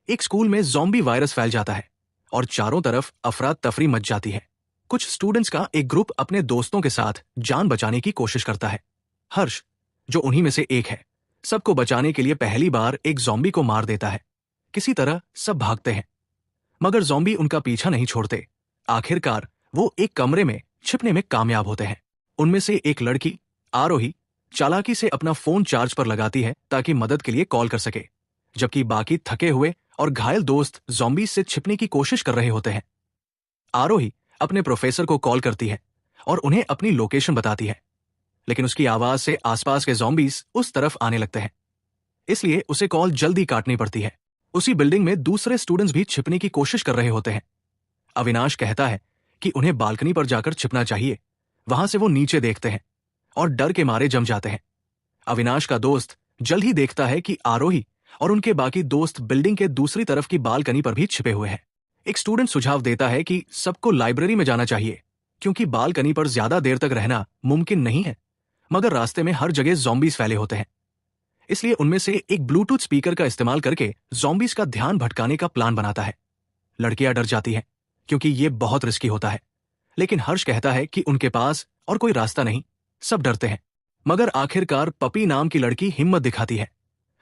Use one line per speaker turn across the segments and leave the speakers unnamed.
एक स्कूल में zombie virus फैल जाता है और चारों तरफ अफरा तफरी मच जाती है। कुछ स्टूडेंट्स का एक ग्रुप अपने दोस्तों के साथ जान बचाने की कोशिश करता है। हर्ष, जो उन्हीं में से एक है, सबको बचाने के लिए पहली बार एक ज़ॉम्बी को मार देता है। किसी तरह सब भागते हैं, मगर ज़ॉम्बी उनका पीछा नहीं छोड़ते। आखिरकार वो एक कमरे में छिपने में कामयाब होते हैं। उनमें से एक लड़की आरोही चालाकी से अपना फोन चार्ज पर लगाती है ताकि मदद के लिए कॉल कर सके, जबकि बाकी थके हुए और घायल दोस्त ज़ॉम्बीज से छिपने की कोशिश कर रहे होते हैं। आरोही अपने प्रोफेसर को कॉल करती है और उन्हें अपनी लोकेशन बताती है, लेकिन उसकी आवाज से आसपास के ज़ॉम्बीज उस तरफ आने लगते हैं, इसलिए उसे कॉल जल्दी काटनी पड़ती है। उसी बिल्डिंग में दूसरे स्टूडेंट्स भी छिपने की कोशिश कर रहे होते हैं। अविनाश कहता है कि उन्हें बालकनी पर जाकर छिपना चाहिए। वहां से वो नीचे देखते हैं और डर के मारे जम जाते हैं। अविनाश का दोस्त जल्द ही देखता है कि आरोही और उनके बाकी दोस्त बिल्डिंग के दूसरी तरफ की बालकनी पर भी छिपे हुए हैं। एक स्टूडेंट सुझाव देता है कि सबको लाइब्रेरी में जाना चाहिए, क्योंकि बालकनी पर ज्यादा देर तक रहना मुमकिन नहीं है, मगर रास्ते में हर जगह ज़ॉम्बीज फैले होते हैं। इसलिए उनमें से एक ब्लूटूथ स्पीकर का इस्तेमाल करके ज़ॉम्बीज का ध्यान भटकाने का प्लान बनाता है। लड़कियां डर जाती हैं, क्योंकि ये बहुत रिस्की होता है, लेकिन हर्ष कहता है कि उनके पास और कोई रास्ता नहीं। सब डरते हैं, मगर आखिरकार पपी नाम की लड़की हिम्मत दिखाती है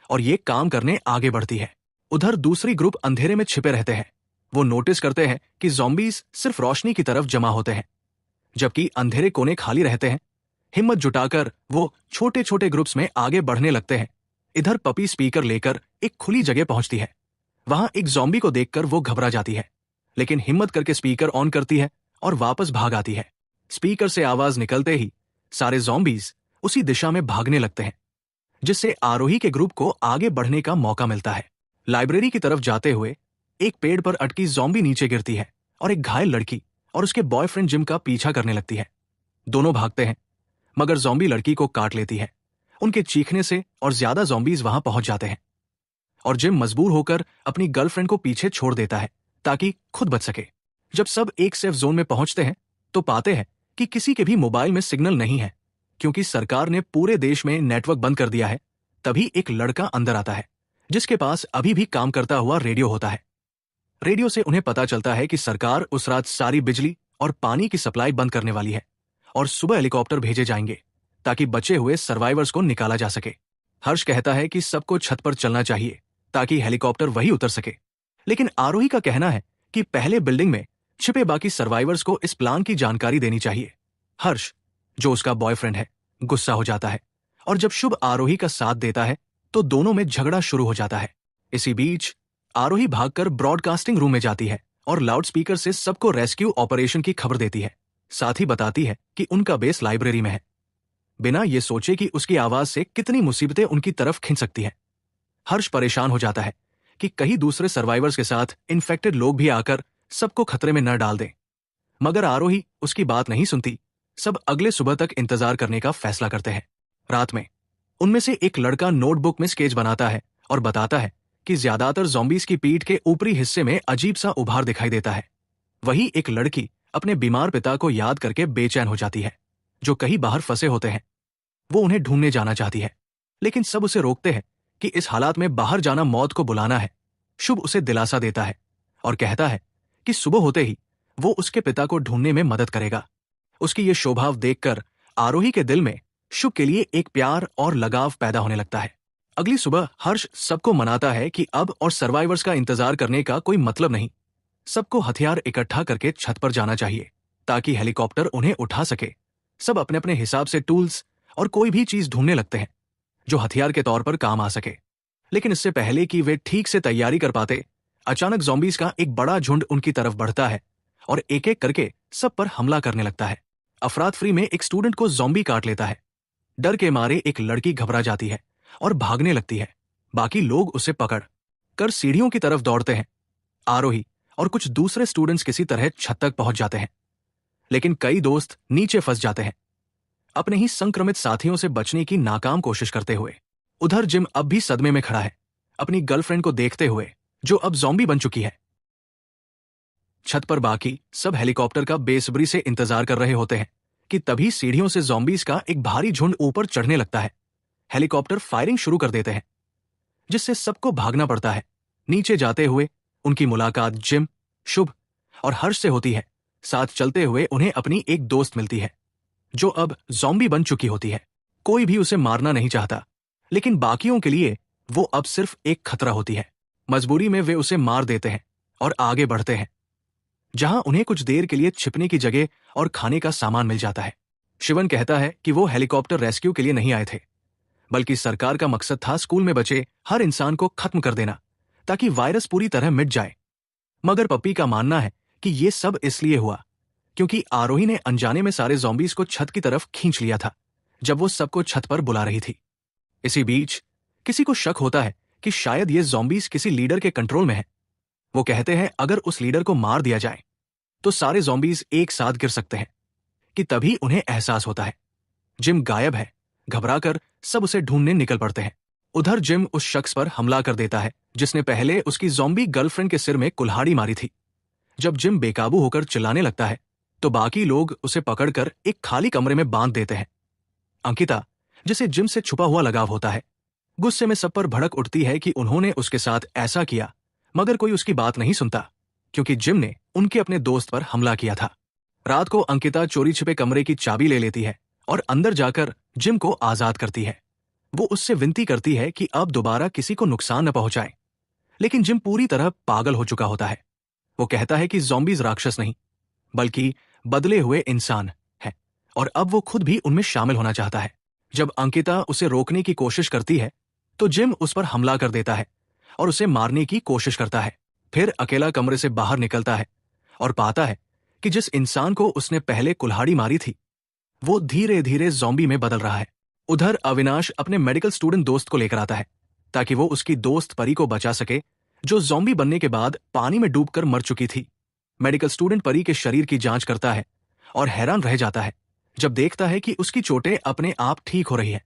और ये काम करने आगे बढ़ती है। उधर दूसरी ग्रुप अंधेरे में छिपे रहते हैं। वो नोटिस करते हैं कि ज़ॉम्बीज सिर्फ रोशनी की तरफ जमा होते हैं, जबकि अंधेरे कोने खाली रहते हैं। हिम्मत जुटाकर वो छोटे छोटे ग्रुप्स में आगे बढ़ने लगते हैं। इधर पपी स्पीकर लेकर एक खुली जगह पहुंचती है। वहां एक ज़ॉम्बी को देखकर वो घबरा जाती है, लेकिन हिम्मत करके स्पीकर ऑन करती है और वापस भाग आती है। स्पीकर से आवाज निकलते ही सारे ज़ॉम्बीज उसी दिशा में भागने लगते हैं, जिससे आरोही के ग्रुप को आगे बढ़ने का मौका मिलता है। लाइब्रेरी की तरफ जाते हुए एक पेड़ पर अटकी ज़ॉम्बी नीचे गिरती है और एक घायल लड़की और उसके बॉयफ्रेंड जिम का पीछा करने लगती है। दोनों भागते हैं, मगर ज़ॉम्बी लड़की को काट लेती है। उनके चीखने से और ज्यादा ज़ॉम्बीज वहां पहुंच जाते हैं और जिम मजबूर होकर अपनी गर्लफ्रेंड को पीछे छोड़ देता है ताकि खुद बच सके। जब सब एक सेफ जोन में पहुंचते हैं तो पाते हैं कि किसी के भी मोबाइल में सिग्नल नहीं है, क्योंकि सरकार ने पूरे देश में नेटवर्क बंद कर दिया है। तभी एक लड़का अंदर आता है, जिसके पास अभी भी काम करता हुआ रेडियो होता है। रेडियो से उन्हें पता चलता है कि सरकार उस रात सारी बिजली और पानी की सप्लाई बंद करने वाली है और सुबह हेलीकॉप्टर भेजे जाएंगे ताकि बचे हुए सर्वाइवर्स को निकाला जा सके। हर्ष कहता है कि सबको छत पर चलना चाहिए ताकि हेलीकॉप्टर वही उतर सके, लेकिन आरोही का कहना है कि पहले बिल्डिंग में छिपे बाकी सर्वाइवर्स को इस प्लान की जानकारी देनी चाहिए। हर्ष, जो उसका बॉयफ्रेंड है, गुस्सा हो जाता है और जब शुभ आरोही का साथ देता है तो दोनों में झगड़ा शुरू हो जाता है। इसी बीच आरोही भागकर ब्रॉडकास्टिंग रूम में जाती है और लाउडस्पीकर से सबको रेस्क्यू ऑपरेशन की खबर देती है। साथ ही बताती है कि उनका बेस लाइब्रेरी में है, बिना ये सोचे कि उसकी आवाज से कितनी मुसीबतें उनकी तरफ खिंच सकती हैं। हर्ष परेशान हो जाता है कि कहीं दूसरे सर्वाइवर्स के साथ इन्फेक्टेड लोग भी आकर सबको खतरे में न डाल दें, मगर आरोही उसकी बात नहीं सुनती। सब अगले सुबह तक इंतजार करने का फैसला करते हैं। रात में उनमें से एक लड़का नोटबुक में स्केच बनाता है और बताता है कि ज्यादातर ज़ॉम्बीज की पीठ के ऊपरी हिस्से में अजीब सा उभार दिखाई देता है। वही एक लड़की अपने बीमार पिता को याद करके बेचैन हो जाती है, जो कहीं बाहर फंसे होते हैं। वो उन्हें ढूंढने जाना चाहती है, लेकिन सब उसे रोकते हैं कि इस हालात में बाहर जाना मौत को बुलाना है। शुभ उसे दिलासा देता है और कहता है कि सुबह होते ही वो उसके पिता को ढूंढने में मदद करेगा। उसकी ये शोभाव देखकर आरोही के दिल में शुभ के लिए एक प्यार और लगाव पैदा होने लगता है। अगली सुबह हर्ष सबको मनाता है कि अब और सर्वाइवर्स का इंतजार करने का कोई मतलब नहीं। सबको हथियार इकट्ठा करके छत पर जाना चाहिए ताकि हेलीकॉप्टर उन्हें उठा सके। सब अपने अपने हिसाब से टूल्स और कोई भी चीज ढूंढने लगते हैं जो हथियार के तौर पर काम आ सके। लेकिन इससे पहले कि वे ठीक से तैयारी कर पाते, अचानक ज़ॉम्बीज का एक बड़ा झुंड उनकी तरफ बढ़ता है और एक एक करके सब पर हमला करने लगता है। अफरातफरी में एक स्टूडेंट को ज़ॉम्बी काट लेता है। डर के मारे एक लड़की घबरा जाती है और भागने लगती है। बाकी लोग उसे पकड़ कर सीढ़ियों की तरफ दौड़ते हैं। आरोही और कुछ दूसरे स्टूडेंट्स किसी तरह छत तक पहुंच जाते हैं, लेकिन कई दोस्त नीचे फंस जाते हैं, अपने ही संक्रमित साथियों से बचने की नाकाम कोशिश करते हुए। उधर जिम अब भी सदमे में खड़ा है, अपनी गर्लफ्रेंड को देखते हुए, जो अब ज़ॉम्बी बन चुकी है। छत पर बाकी सब हेलीकॉप्टर का बेसब्री से इंतजार कर रहे होते हैं कि तभी सीढ़ियों से ज़ॉम्बीज का एक भारी झुंड ऊपर चढ़ने लगता है। हेलीकॉप्टर फायरिंग शुरू कर देते हैं, जिससे सबको भागना पड़ता है। नीचे जाते हुए उनकी मुलाकात जिम, शुभ और हर्ष से होती है। साथ चलते हुए उन्हें अपनी एक दोस्त मिलती है जो अब ज़ॉम्बी बन चुकी होती है। कोई भी उसे मारना नहीं चाहता, लेकिन बाकियों के लिए वो अब सिर्फ एक खतरा होती है। मजबूरी में वे उसे मार देते हैं और आगे बढ़ते हैं, जहां उन्हें कुछ देर के लिए छिपने की जगह और खाने का सामान मिल जाता है। शिवन कहता है कि वो हेलीकॉप्टर रेस्क्यू के लिए नहीं आए थे, बल्कि सरकार का मकसद था स्कूल में बचे हर इंसान को खत्म कर देना, ताकि वायरस पूरी तरह मिट जाए। मगर पप्पी का मानना है कि ये सब इसलिए हुआ क्योंकि आरोही ने अनजाने में सारे ज़ॉम्बीज को छत की तरफ खींच लिया था जब वो सबको छत पर बुला रही थी। इसी बीच किसी को शक होता है कि शायद ये ज़ॉम्बीज किसी लीडर के कंट्रोल में है। वो कहते हैं अगर उस लीडर को मार दिया जाए तो सारे ज़ॉम्बीज एक साथ गिर सकते हैं। कि तभी उन्हें एहसास होता है जिम गायब है। घबराकर सब उसे ढूंढने निकल पड़ते हैं। उधर जिम उस शख्स पर हमला कर देता है जिसने पहले उसकी ज़ॉम्बी गर्लफ्रेंड के सिर में कुल्हाड़ी मारी थी। जब जिम बेकाबू होकर चिल्लाने लगता है तो बाकी लोग उसे पकड़कर एक खाली कमरे में बांध देते हैं। अंकिता, जिसे जिम से छुपा हुआ लगाव होता है, गुस्से में सब पर भड़क उठती है कि उन्होंने उसके साथ ऐसा किया, मगर कोई उसकी बात नहीं सुनता क्योंकि जिम ने उनके अपने दोस्त पर हमला किया था। रात को अंकिता चोरी छिपे कमरे की चाबी ले लेती है और अंदर जाकर जिम को आजाद करती है। वो उससे विनती करती है कि अब दोबारा किसी को नुकसान न पहुंचाए, लेकिन जिम पूरी तरह पागल हो चुका होता है। वो कहता है कि ज़ॉम्बीज राक्षस नहीं बल्कि बदले हुए इंसान है और अब वो खुद भी उनमें शामिल होना चाहता है। जब अंकिता उसे रोकने की कोशिश करती है तो जिम उस पर हमला कर देता है और उसे मारने की कोशिश करता है। फिर अकेला कमरे से बाहर निकलता है और पाता है कि जिस इंसान को उसने पहले कुल्हाड़ी मारी थी वो धीरे धीरे ज़ॉम्बी में बदल रहा है। उधर अविनाश अपने मेडिकल स्टूडेंट दोस्त को लेकर आता है ताकि वो उसकी दोस्त परी को बचा सके जो ज़ॉम्बी बनने के बाद पानी में डूबकर मर चुकी थी। मेडिकल स्टूडेंट परी के शरीर की जांच करता है और हैरान रह जाता है जब देखता है कि उसकी चोटें अपने आप ठीक हो रही है।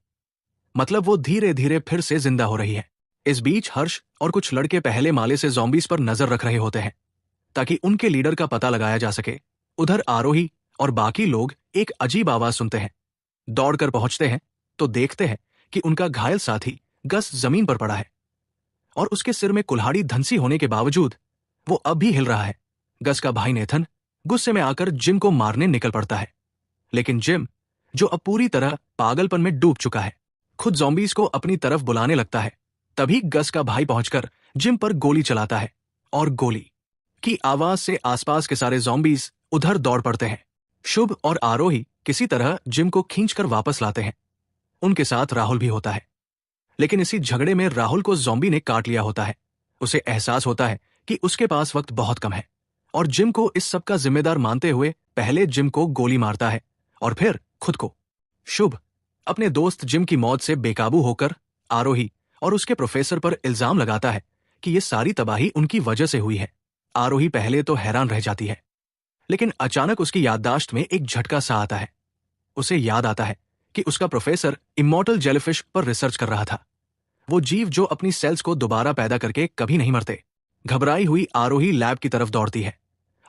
मतलब वो धीरे धीरे फिर से जिंदा हो रही है। इस बीच हर्ष और कुछ लड़के पहले माले से ज़ॉम्बीज पर नजर रख रहे होते हैं ताकि उनके लीडर का पता लगाया जा सके। उधर आरोही और बाकी लोग एक अजीब आवाज सुनते हैं। दौड़कर पहुंचते हैं तो देखते हैं कि उनका घायल साथी गस जमीन पर पड़ा है और उसके सिर में कुल्हाड़ी धंसी होने के बावजूद वो अब भी हिल रहा है। गस का भाई नेथन गुस्से में आकर जिम को मारने निकल पड़ता है, लेकिन जिम, जो अब पूरी तरह पागलपन में डूब चुका है, खुद ज़ॉम्बीज को अपनी तरफ बुलाने लगता है। तभी गस का भाई पहुंचकर जिम पर गोली चलाता है और गोली की आवाज से आसपास के सारे ज़ॉम्बीज उधर दौड़ पड़ते हैं। शुभ और आरोही किसी तरह जिम को खींचकर वापस लाते हैं। उनके साथ राहुल भी होता है, लेकिन इसी झगड़े में राहुल को ज़ॉम्बी ने काट लिया होता है। उसे एहसास होता है कि उसके पास वक्त बहुत कम है और जिम को इस सब का जिम्मेदार मानते हुए पहले जिम को गोली मारता है और फिर खुद को। शुभ अपने दोस्त जिम की मौत से बेकाबू होकर आरोही और उसके प्रोफेसर पर इल्जाम लगाता है कि ये सारी तबाही उनकी वजह से हुई है। आरोही पहले तो हैरान रह जाती है, लेकिन अचानक उसकी याददाश्त में एक झटका सा आता है। उसे याद आता है कि उसका प्रोफेसर इमॉर्टल जेलीफिश पर रिसर्च कर रहा था, वो जीव जो अपनी सेल्स को दोबारा पैदा करके कभी नहीं मरते। घबराई हुई आरोही लैब की तरफ दौड़ती है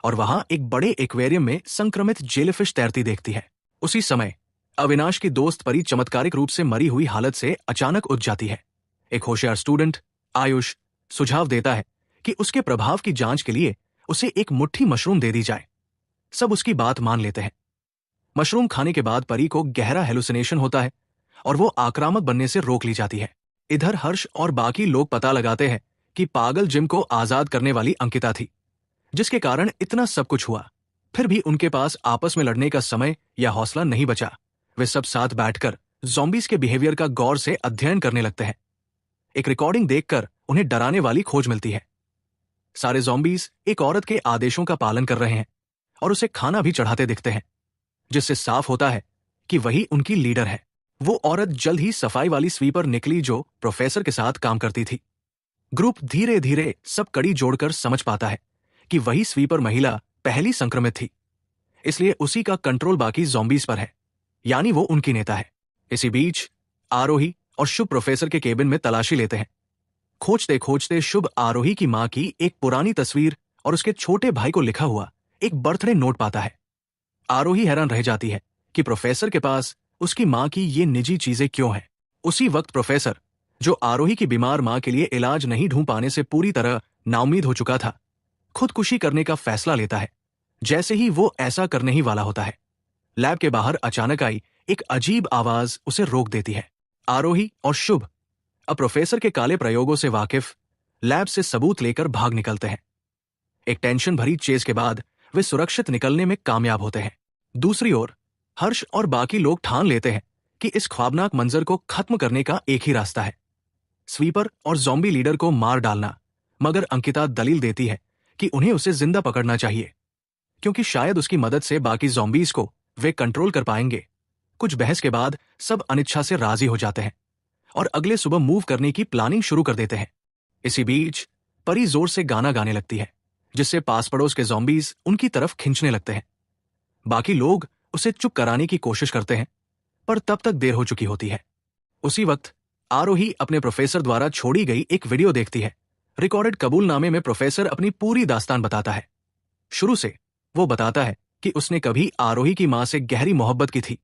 और वहां एक बड़े एक्वेरियम में संक्रमित जेलीफिश तैरती देखती है। उसी समय अविनाश की दोस्त परी चमत्कारिक रूप से मरी हुई हालत से अचानक उठ जाती है। एक होशियार स्टूडेंट आयुष सुझाव देता है कि उसके प्रभाव की जांच के लिए उसे एक मुट्ठी मशरूम दे दी जाए। सब उसकी बात मान लेते हैं। मशरूम खाने के बाद परी को गहरा हेलुसिनेशन होता है और वो आक्रामक बनने से रोक ली जाती है। इधर हर्ष और बाकी लोग पता लगाते हैं कि पागल जिम को आजाद करने वाली अंकिता थी, जिसके कारण इतना सब कुछ हुआ। फिर भी उनके पास आपस में लड़ने का समय या हौसला नहीं बचा। वे सब साथ बैठकर ज़ॉम्बीज के बिहेवियर का गौर से अध्ययन करने लगते हैं। एक रिकॉर्डिंग देखकर उन्हें डराने वाली खोज मिलती है। सारे ज़ॉम्बीज एक औरत के आदेशों का पालन कर रहे हैं और उसे खाना भी चढ़ाते दिखते हैं, जिससे साफ होता है कि वही उनकी लीडर है। वो औरत जल्द ही सफाई वाली स्वीपर निकली जो प्रोफेसर के साथ काम करती थी। ग्रुप धीरे धीरे सब कड़ी जोड़कर समझ पाता है कि वही स्वीपर महिला पहली संक्रमित थी, इसलिए उसी का कंट्रोल बाकी ज़ॉम्बीज पर है, यानी वो उनकी नेता है। इसी बीच आरोही और शुभ प्रोफेसर के केबिन में तलाशी लेते हैं। खोजते खोजते शुभ आरोही की मां की एक पुरानी तस्वीर और उसके छोटे भाई को लिखा हुआ एक बर्थडे नोट पाता है। आरोही हैरान रह जाती है कि प्रोफेसर के पास उसकी मां की ये निजी चीजें क्यों हैं। उसी वक्त प्रोफेसर जो आरोही की बीमार मां के लिए इलाज नहीं ढूंढ पाने से पूरी तरह नाउम्मीद हो चुका था, खुदकुशी करने का फैसला लेता है। जैसे ही वो ऐसा करने ही वाला होता है, लैब के बाहर अचानक आई एक अजीब आवाज उसे रोक देती है। आरोही और शुभ, अब प्रोफेसर के काले प्रयोगों से वाकिफ, लैब से सबूत लेकर भाग निकलते हैं। एक टेंशन भरी चेज के बाद वे सुरक्षित निकलने में कामयाब होते हैं। दूसरी ओर हर्ष और बाकी लोग ठान लेते हैं कि इस ख्वाबनाक मंजर को खत्म करने का एक ही रास्ता है, स्वीपर और ज़ॉम्बी लीडर को मार डालना। मगर अंकिता दलील देती है कि उन्हें उसे जिंदा पकड़ना चाहिए, क्योंकि शायद उसकी मदद से बाकी ज़ॉम्बीज को वे कंट्रोल कर पाएंगे। कुछ बहस के बाद सब अनिच्छा से राजी हो जाते हैं और अगले सुबह मूव करने की प्लानिंग शुरू कर देते हैं। इसी बीच परी जोर से गाना गाने लगती है, जिससे पास पड़ोस के ज़ॉम्बीज उनकी तरफ खींचने लगते हैं। बाकी लोग उसे चुप कराने की कोशिश करते हैं, पर तब तक देर हो चुकी होती है। उसी वक्त आरोही अपने प्रोफेसर द्वारा छोड़ी गई एक वीडियो देखती है। रिकॉर्डेड कबूलनामे में प्रोफेसर अपनी पूरी दास्तान बताता है। शुरू से वो बताता है कि उसने कभी आरोही की मां से गहरी मोहब्बत की थी।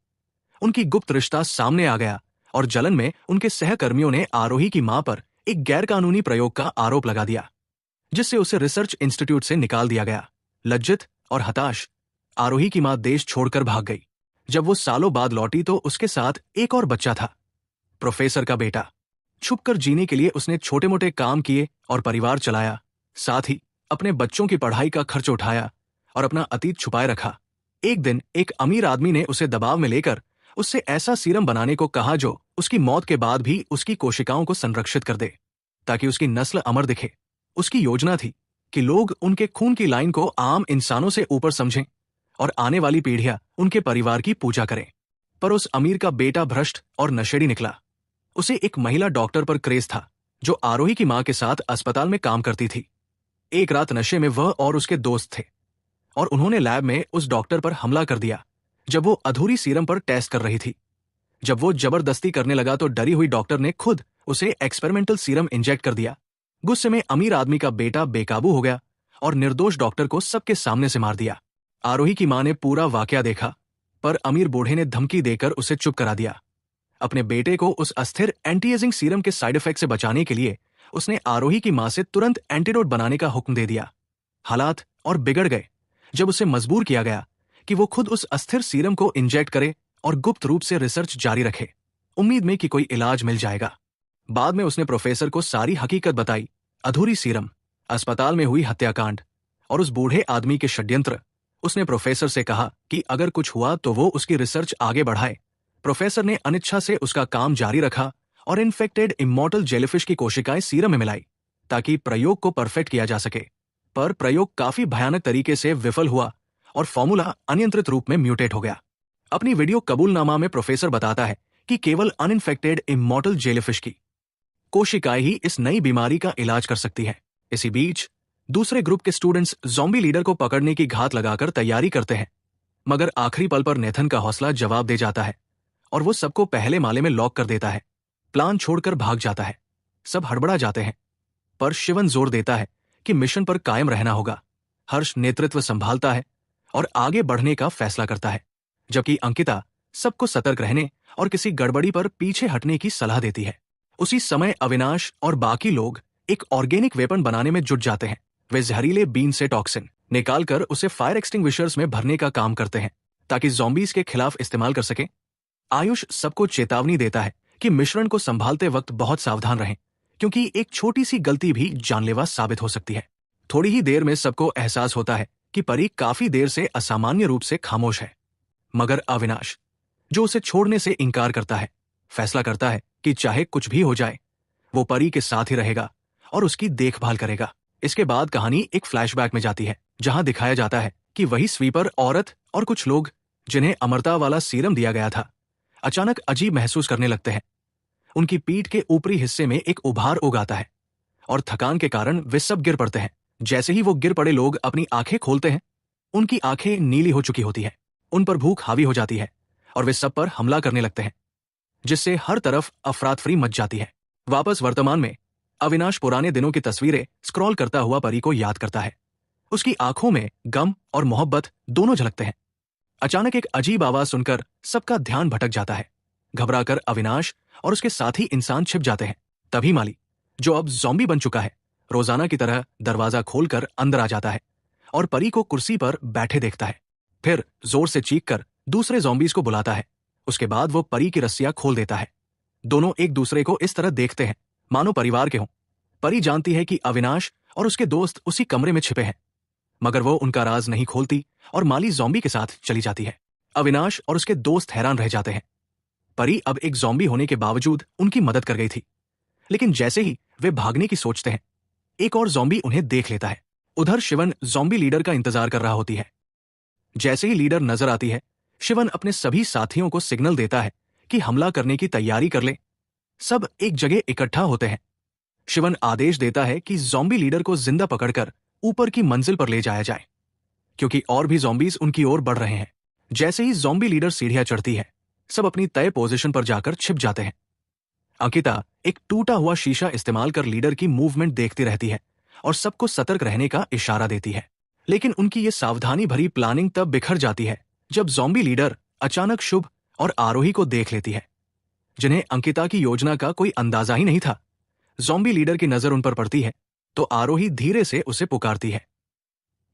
उनकी गुप्त रिश्ता सामने आ गया और जलन में उनके सहकर्मियों ने आरोही की मां पर एक गैरकानूनी प्रयोग का आरोप लगा दिया, जिससे उसे रिसर्च इंस्टीट्यूट से निकाल दिया गया। लज्जित और हताश आरोही की मां देश छोड़कर भाग गई। जब वो सालों बाद लौटी तो उसके साथ एक और बच्चा था, प्रोफेसर का बेटा। छुपकर जीने के लिए उसने छोटे मोटे काम किए और परिवार चलाया, साथ ही अपने बच्चों की पढ़ाई का खर्च उठाया और अपना अतीत छुपाए रखा। एक दिन एक अमीर आदमी ने उसे दबाव में लेकर उससे ऐसा सीरम बनाने को कहा जो उसकी मौत के बाद भी उसकी कोशिकाओं को संरक्षित कर दे, ताकि उसकी नस्ल अमर दिखे। उसकी योजना थी कि लोग उनके खून की लाइन को आम इंसानों से ऊपर समझें और आने वाली पीढ़ियां उनके परिवार की पूजा करें। पर उस अमीर का बेटा भ्रष्ट और नशेड़ी निकला। उसे एक महिला डॉक्टर पर क्रेज था, जो आरोही की मां के साथ अस्पताल में काम करती थी। एक रात नशे में वह और उसके दोस्त थे और उन्होंने लैब में उस डॉक्टर पर हमला कर दिया जब वो अधूरी सीरम पर टेस्ट कर रही थी। जब वो जबरदस्ती करने लगा तो डरी हुई डॉक्टर ने खुद उसे एक्सपेरिमेंटल सीरम इंजेक्ट कर दिया। गुस्से में अमीर आदमी का बेटा बेकाबू हो गया और निर्दोष डॉक्टर को सबके सामने से मार दिया। आरोही की मां ने पूरा वाकया देखा, पर अमीर बूढ़े ने धमकी देकर उसे चुप करा दिया। अपने बेटे को उस अस्थिर एंटी एजिंग सीरम के साइड इफेक्ट से बचाने के लिए उसने आरोही की मां से तुरंत एंटीडोट बनाने का हुक्म दे दिया। हालात और बिगड़ गए जब उसे मजबूर किया गया कि वो खुद उस अस्थिर सीरम को इंजेक्ट करे और गुप्त रूप से रिसर्च जारी रखे, उम्मीद में कि कोई इलाज मिल जाएगा। बाद में उसने प्रोफेसर को सारी हकीकत बताई, अधूरी सीरम, अस्पताल में हुई हत्याकांड और उस बूढ़े आदमी के षड्यंत्र। उसने प्रोफेसर से कहा कि अगर कुछ हुआ तो वो उसकी रिसर्च आगे बढ़ाए। प्रोफेसर ने अनिच्छा से उसका काम जारी रखा और इन्फेक्टेड इमॉर्टल जेलीफिश की कोशिकाएं सीरम में मिलाई, ताकि प्रयोग को परफेक्ट किया जा सके। पर प्रयोग काफी भयानक तरीके से विफल हुआ और फॉर्मूला अनियंत्रित रूप में म्यूटेट हो गया। अपनी वीडियो कबूलनामा में प्रोफेसर बताता है कि केवल अनइन्फेक्टेड इमॉर्टल जेलीफिश की कोशिकाएं ही इस नई बीमारी का इलाज कर सकती है। इसी बीच दूसरे ग्रुप के स्टूडेंट्स ज़ॉम्बी लीडर को पकड़ने की घात लगाकर तैयारी करते हैं, मगर आखिरी पल पर नेथन का हौसला जवाब दे जाता है और वो सबको पहले माले में लॉक कर देता है। प्लान छोड़कर भाग जाता है। सब हड़बड़ा जाते हैं, पर शिवन जोर देता है कि मिशन पर कायम रहना होगा। हर्ष नेतृत्व संभालता है और आगे बढ़ने का फैसला करता है, जबकि अंकिता सबको सतर्क रहने और किसी गड़बड़ी पर पीछे हटने की सलाह देती है। उसी समय अविनाश और बाकी लोग एक ऑर्गेनिक वेपन बनाने में जुट जाते हैं। वे जहरीले बीन से टॉक्सिन निकालकर उसे फायर एक्सटिंग्विशर्स में भरने का काम करते हैं, ताकि ज़ॉम्बीज के खिलाफ इस्तेमाल कर सकें। आयुष सबको चेतावनी देता है कि मिश्रण को संभालते वक्त बहुत सावधान रहें, क्योंकि एक छोटी सी गलती भी जानलेवा साबित हो सकती है। थोड़ी ही देर में सबको एहसास होता है कि परी काफी देर से असामान्य रूप से खामोश है, मगर अविनाश, जो उसे छोड़ने से इनकार करता है, फैसला करता है कि चाहे कुछ भी हो जाए, वो परी के साथ ही रहेगा और उसकी देखभाल करेगा। इसके बाद कहानी एक फ्लैशबैक में जाती है, जहां दिखाया जाता है कि वही स्वीपर औरत और कुछ लोग जिन्हें अमरता वाला सीरम दिया गया था, अचानक अजीब महसूस करने लगते हैं। उनकी पीठ के ऊपरी हिस्से में एक उभार उगाता है और थकान के कारण वे सब गिर पड़ते हैं। जैसे ही वो गिर पड़े लोग अपनी आंखें खोलते हैं, उनकी आंखें नीली हो चुकी होती हैं। उन पर भूख हावी हो जाती है और वे सब पर हमला करने लगते हैं, जिससे हर तरफ अफरातफरी मच जाती है। वापस वर्तमान में अविनाश पुराने दिनों की तस्वीरें स्क्रॉल करता हुआ परी को याद करता है। उसकी आंखों में गम और मोहब्बत दोनों झलकते हैं। अचानक एक अजीब आवाज सुनकर सबका ध्यान भटक जाता है। घबराकर अविनाश और उसके साथी इंसान छिप जाते हैं। तभी माली, जो अब ज़ॉम्बी बन चुका है, रोजाना की तरह दरवाजा खोलकर अंदर आ जाता है और परी को कुर्सी पर बैठे देखता है। फिर जोर से चीख कर दूसरे ज़ॉम्बीज को बुलाता है। उसके बाद वो परी की रस्सियां खोल देता है। दोनों एक दूसरे को इस तरह देखते हैं मानो परिवार के हों। परी जानती है कि अविनाश और उसके दोस्त उसी कमरे में छिपे हैं, मगर वो उनका राज नहीं खोलती और माली ज़ॉम्बी के साथ चली जाती है। अविनाश और उसके दोस्त हैरान रह जाते हैं। परी अब एक ज़ॉम्बी होने के बावजूद उनकी मदद कर गई थी, लेकिन जैसे ही वे भागने की सोचते हैं, एक और ज़ॉम्बी उन्हें देख लेता है। उधर शिवन ज़ॉम्बी लीडर का इंतजार कर रहा होती है। जैसे ही लीडर नजर आती है, शिवन अपने सभी साथियों को सिग्नल देता है कि हमला करने की तैयारी कर ले। सब एक जगह इकट्ठा होते हैं। शिवन आदेश देता है कि ज़ॉम्बी लीडर को जिंदा पकड़कर ऊपर की मंजिल पर ले जाया जाए, क्योंकि और भी ज़ॉम्बीज उनकी ओर बढ़ रहे हैं। जैसे ही ज़ॉम्बी लीडर सीढ़ियां चढ़ती है, सब अपनी तय पोजीशन पर जाकर छिप जाते हैं। अंकिता एक टूटा हुआ शीशा इस्तेमाल कर लीडर की मूवमेंट देखती रहती है और सबको सतर्क रहने का इशारा देती है। लेकिन उनकी ये सावधानी भरी प्लानिंग तब बिखर जाती है जब ज़ॉम्बी लीडर अचानक शुभ और आरोही को देख लेती है, जिन्हें अंकिता की योजना का कोई अंदाजा ही नहीं था। ज़ॉम्बी लीडर की नजर उन पर पड़ती है तो आरोही धीरे से उसे पुकारती है।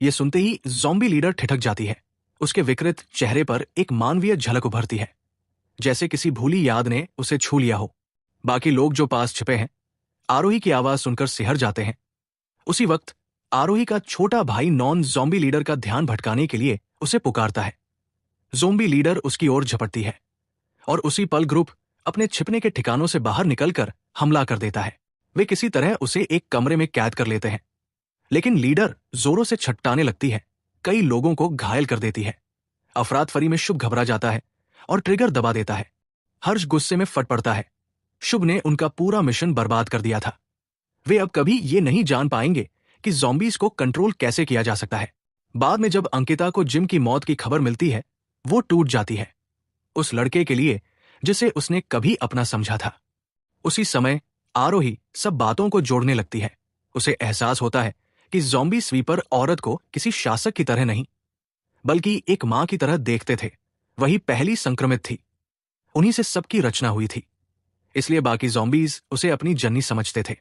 ये सुनते ही ज़ॉम्बी लीडर ठिठक जाती है। उसके विकृत चेहरे पर एक मानवीय झलक उभरती है, जैसे किसी भूली याद ने उसे छू लिया हो। बाकी लोग जो पास छिपे हैं, आरोही की आवाज सुनकर सिहर जाते हैं। उसी वक्त आरोही का छोटा भाई नॉन ज़ॉम्बी लीडर का ध्यान भटकाने के लिए उसे पुकारता है। ज़ॉम्बी लीडर उसकी ओर झपटती है और उसी पल ग्रुप अपने छिपने के ठिकानों से बाहर निकलकर हमला कर देता है। वे किसी तरह उसे एक कमरे में कैद कर लेते हैं, लेकिन लीडर जोरों से छटपटाने लगती है, कई लोगों को घायल कर देती है। अफरातफरी में शुभ घबरा जाता है और ट्रिगर दबा देता है। हर्ष गुस्से में फट पड़ता है। शुभ ने उनका पूरा मिशन बर्बाद कर दिया था। वे अब कभी ये नहीं जान पाएंगे कि ज़ॉम्बीज को कंट्रोल कैसे किया जा सकता है। बाद में जब अंकिता को जिम की मौत की खबर मिलती है, वो टूट जाती है, उस लड़के के लिए जिसे उसने कभी अपना समझा था। उसी समय आरोही सब बातों को जोड़ने लगती है। उसे एहसास होता है कि ज़ॉम्बी स्वीपर औरत को किसी शासक की तरह नहीं, बल्कि एक मां की तरह देखते थे। वही पहली संक्रमित थी, उन्हीं से सबकी रचना हुई थी, इसलिए बाकी ज़ॉम्बीज उसे अपनी जन्नी समझते थे।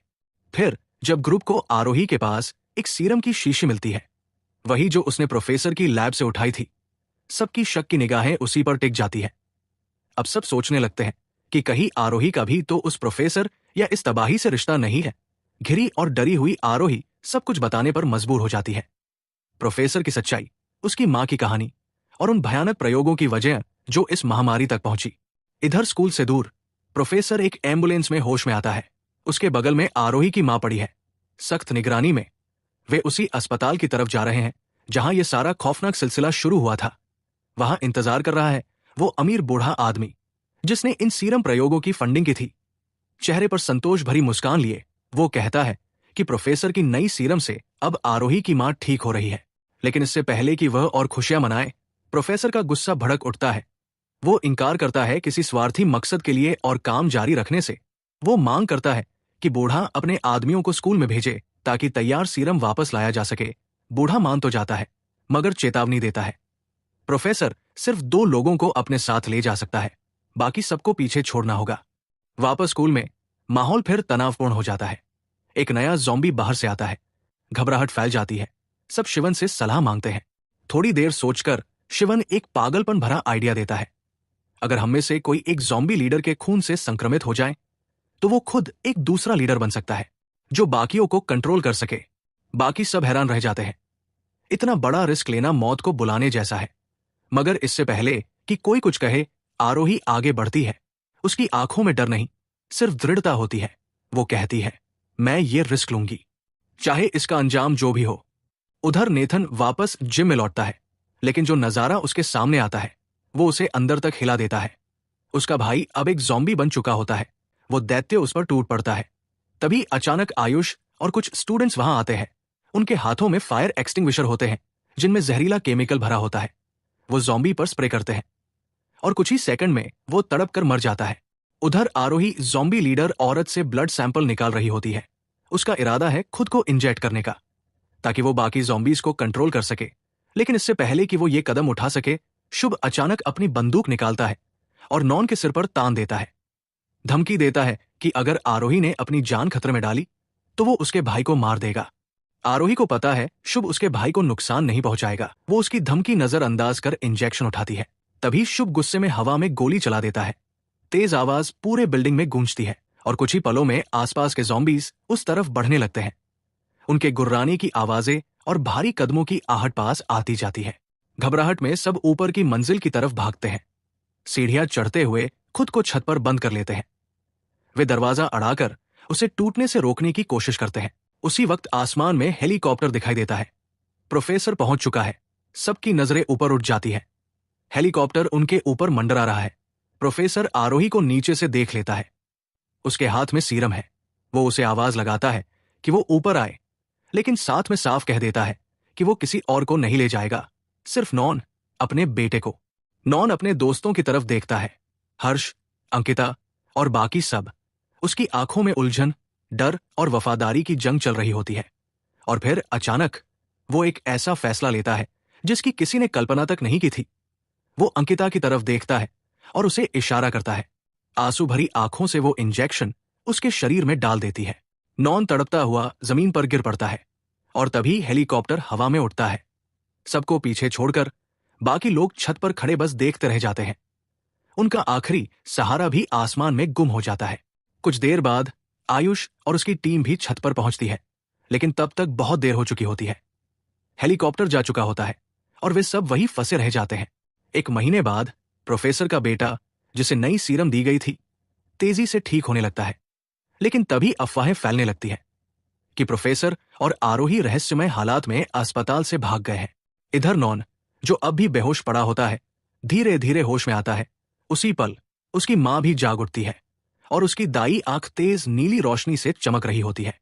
फिर जब ग्रुप को आरोही के पास एक सीरम की शीशी मिलती है, वही जो उसने प्रोफेसर की लैब से उठाई थी, सबकी शक की निगाहें उसी पर टिक जाती है। अब सब सोचने लगते हैं कि कहीं आरोही का भी तो उस प्रोफेसर या इस तबाही से रिश्ता नहीं है। घिरी और डरी हुई आरोही सब कुछ बताने पर मजबूर हो जाती है। प्रोफेसर की सच्चाई, उसकी मां की कहानी और उन भयानक प्रयोगों की वजह जो इस महामारी तक पहुंची। इधर स्कूल से दूर प्रोफेसर एक एम्बुलेंस में होश में आता है। उसके बगल में आरोही की मां पड़ी है, सख्त निगरानी में। वे उसी अस्पताल की तरफ जा रहे हैं जहां यह सारा खौफनाक सिलसिला शुरू हुआ था। वहां इंतजार कर रहा है वो अमीर बूढ़ा आदमी जिसने इन सीरम प्रयोगों की फंडिंग की थी। चेहरे पर संतोष भरी मुस्कान लिए वो कहता है कि प्रोफेसर की नई सीरम से अब आरोही की मां ठीक हो रही है। लेकिन इससे पहले कि वह और खुशियां मनाए, प्रोफेसर का गुस्सा भड़क उठता है। वो इनकार करता है किसी स्वार्थी मकसद के लिए और काम जारी रखने से। वो मांग करता है कि बूढ़ा अपने आदमियों को स्कूल में भेजे ताकि तैयार सीरम वापस लाया जा सके। बूढ़ा मान तो जाता है, मगर चेतावनी देता है प्रोफेसर सिर्फ 2 लोगों को अपने साथ ले जा सकता है, बाकी सबको पीछे छोड़ना होगा। वापस स्कूल में माहौल फिर तनावपूर्ण हो जाता है। एक नया ज़ॉम्बी बाहर से आता है। घबराहट फैल जाती है। सब शिवन से सलाह मांगते हैं। थोड़ी देर सोचकर शिवन एक पागलपन भरा आइडिया देता है। अगर हम में से कोई एक ज़ॉम्बी लीडर के खून से संक्रमित हो जाए तो वो खुद एक दूसरा लीडर बन सकता है जो बाकियों को कंट्रोल कर सके। बाकी सब हैरान रह जाते हैं। इतना बड़ा रिस्क लेना मौत को बुलाने जैसा है। मगर इससे पहले कि कोई कुछ कहे, आरोही आगे बढ़ती है। उसकी आंखों में डर नहीं, सिर्फ दृढ़ता होती है। वो कहती है, मैं ये रिस्क लूंगी, चाहे इसका अंजाम जो भी हो। उधर नेथन वापस जिम में लौटता है, लेकिन जो नजारा उसके सामने आता है वो उसे अंदर तक हिला देता है। उसका भाई अब एक ज़ॉम्बी बन चुका होता है। वो दैत्य उस पर टूट पड़ता है। तभी अचानक आयुष और कुछ स्टूडेंट्स वहां आते हैं। उनके हाथों में फायर एक्सटिंग्विशर होते हैं जिनमें जहरीला केमिकल भरा होता है। वो ज़ॉम्बी पर स्प्रे करते हैं और कुछ ही सेकंड में वो तड़प कर मर जाता है। उधर आरोही ज़ॉम्बी लीडर औरत से ब्लड सैंपल निकाल रही होती है। उसका इरादा है खुद को इंजेक्ट करने का, ताकि वो बाकी ज़ॉम्बीज को कंट्रोल कर सके। लेकिन इससे पहले कि वो ये कदम उठा सके, शुभ अचानक अपनी बंदूक निकालता है और नॉन के सिर पर तान देता है। धमकी देता है कि अगर आरोही ने अपनी जान खतरे में डाली तो वो उसके भाई को मार देगा। आरोही को पता है शुभ उसके भाई को नुकसान नहीं पहुंचाएगा। वो उसकी धमकी नजरअंदाज कर इंजेक्शन उठाती है। तभी शुभ गुस्से में हवा में गोली चला देता है। तेज आवाज पूरे बिल्डिंग में गूंजती है और कुछ ही पलों में आसपास के ज़ॉम्बीज उस तरफ बढ़ने लगते हैं। उनके गुर्राने की आवाजें और भारी कदमों की आहट पास आती जाती है। घबराहट में सब ऊपर की मंजिल की तरफ भागते हैं। सीढ़ियां चढ़ते हुए खुद को छत पर बंद कर लेते हैं। वे दरवाजा अड़ाकर उसे टूटने से रोकने की कोशिश करते हैं। उसी वक्त आसमान में हेलीकॉप्टर दिखाई देता है। प्रोफेसर पहुंच चुका है। सबकी नजरें ऊपर उठ जाती है। हेलीकॉप्टर उनके ऊपर मंडरा रहा है। प्रोफेसर आरोही को नीचे से देख लेता है। उसके हाथ में सीरम है। वो उसे आवाज लगाता है कि वो ऊपर आए, लेकिन साथ में साफ कह देता है कि वो किसी और को नहीं ले जाएगा, सिर्फ नॉन, अपने बेटे को। नॉन अपने दोस्तों की तरफ देखता है। हर्ष, अंकिता और बाकी सब। उसकी आंखों में उलझन, डर और वफादारी की जंग चल रही होती है। और फिर अचानक वो एक ऐसा फैसला लेता है जिसकी किसी ने कल्पना तक नहीं की थी। वो अंकिता की तरफ देखता है और उसे इशारा करता है। आंसू भरी आंखों से वो इंजेक्शन उसके शरीर में डाल देती है। नॉन तड़पता हुआ जमीन पर गिर पड़ता है और तभी हेलीकॉप्टर हवा में उड़ता है। सबको पीछे छोड़कर बाकी लोग छत पर खड़े बस देखते रह जाते हैं। उनका आखिरी सहारा भी आसमान में गुम हो जाता है। कुछ देर बाद आयुष और उसकी टीम भी छत पर पहुंचती है, लेकिन तब तक बहुत देर हो चुकी होती है। हेलीकॉप्टर जा चुका होता है और वे सब वहीं फंसे रह जाते हैं। एक महीने बाद प्रोफेसर का बेटा, जिसे नई सीरम दी गई थी, तेजी से ठीक होने लगता है। लेकिन तभी अफवाहें फैलने लगती हैं कि प्रोफेसर और आरोही रहस्यमय हालात में अस्पताल से भाग गए हैं। इधर नॉन, जो अब भी बेहोश पड़ा होता है, धीरे धीरे होश में आता है। उसी पल उसकी मां भी जाग उठती है और उसकी दाई आंख तेज नीली रोशनी से चमक रही होती है।